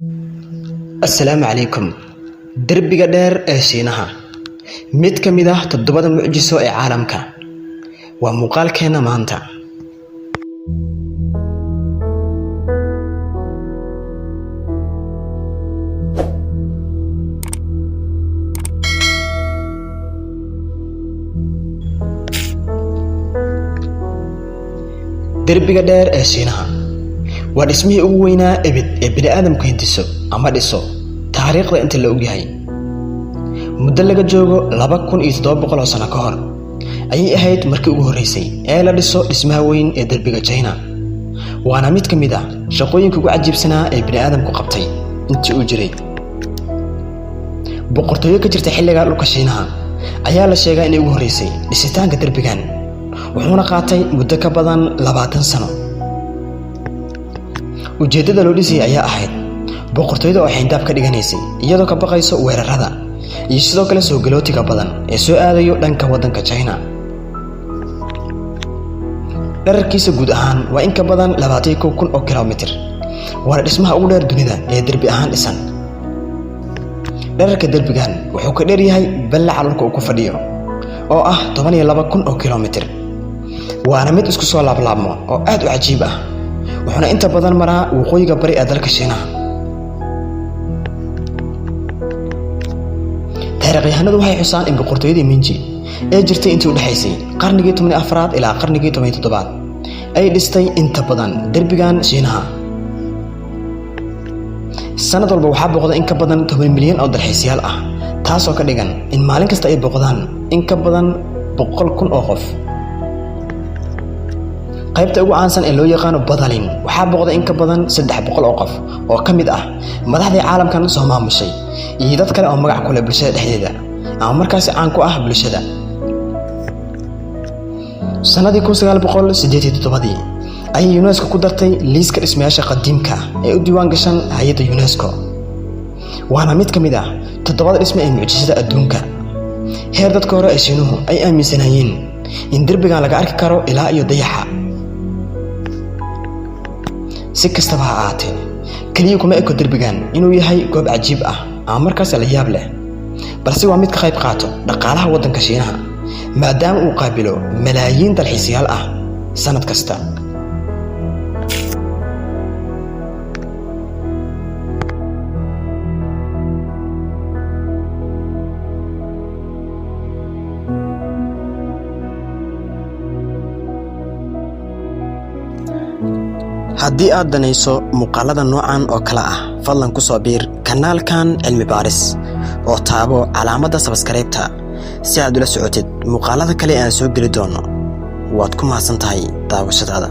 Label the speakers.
Speaker 1: السلام عليكم. دربيga dheer ee Shiinaha mid kamid ah todobada mucjiso ee caalamka waa muuqaalkeena maanta. دربيga dheer ee Shiinaha waa dhismihii ugu weynaa ee bini'aadamku hindiso ama dhiso taariikhda inta la og yahay. muddo laga joogo 2700 sano ka hor ayay ahayd markii ugu horeysay ee la dhiso dhismaha weyn ee derbiga China. waana mid kamid ah shaqooyinka ugu cajiibsanaa ee bini'aadamku qabtay intii uu jiray. boqortooyo ka jirta xilliga dhulka Shiinaha ayaa la sheegay in ugu horeysay dhisitaanka derbigan wuxuuna qaatay muddo ka badan 20 sano. ujeedada loo dhisay ayaa ahayd boqortooyada oo xindaab ka dhiganaysay iyadoo ka baqayso weerarada iyo sidoo kale soo galootiga badan ee soo aadayo dhanka wadanka China. dhererkiisa guud ahaan waa in ka badan 21,000 oo kilomitir. waa dhismaha ugu dheer dunida ee derbi ahaan dhisan. dhererka derbigan wuxuu ka dheer yahay ballaca dhulka uu ku fadhiyo oo ah 12,000 oo kilomitir. waana mid isku soo laablaabmo oo aad u cajiib ah. wuxuuna inta badan maraa waqooyiga bari ee dalka Shiinaha. taariikhyahanadu waxay xusaan in boqortooyadii Ming ee jirtay intii u dhaxaysay qarnigii 14aad ilaa qarnigii 17aad ay dhistay inta badan derbigan Shiinaha. sanad walba waxaa booqda in ka badan 10 milyan oo dalxiisayaal ah, taasoo ka dhigan in maalin kasta ay booqdaan in ka badan 100,000 oo qof. qaybta ugu caansan ee loo yaqaan Badalin waxaa booqda in ka badan 300 oo qof oo kamid ah madaxda caalamkan soo maamushay iyo dad kale oo magac ku leh bulshada dhexdeeda ama markaas caan ku ah bulshada. sanadii 1987 ayay UNESCO ku dartay liiska dhismayaasha qadiimka ee u diiwaan gashan hay'adda UNESCO. waana mid kamid ah 7 dhisme ee mucjisada adduunka. heer dadka hore ee Shiinuhu ay aaminsanayeen in derbigan laga arki karo ilaa iyo dayaxa. si kastaba ha ahaatee kaliya kuma eko derbigan inuu yahay goob cajiib ah ama markaas la yaab leh, balse waa mid ka qayb qaato dhaqaalaha wadanka Shiinaha maadaama uu qaabilo malaayiin dalxiisayaal ah sanad kasta. haddii aad danayso muuqaalada noocan oo kala ah fadlan ku soo biir kanaalkan cilmi baaris oo taabo calaamadda subscribe-ta si aad ula socotid muuqaalada kale aan soo geli doono. waad ku mahadsantahay daawashadaada.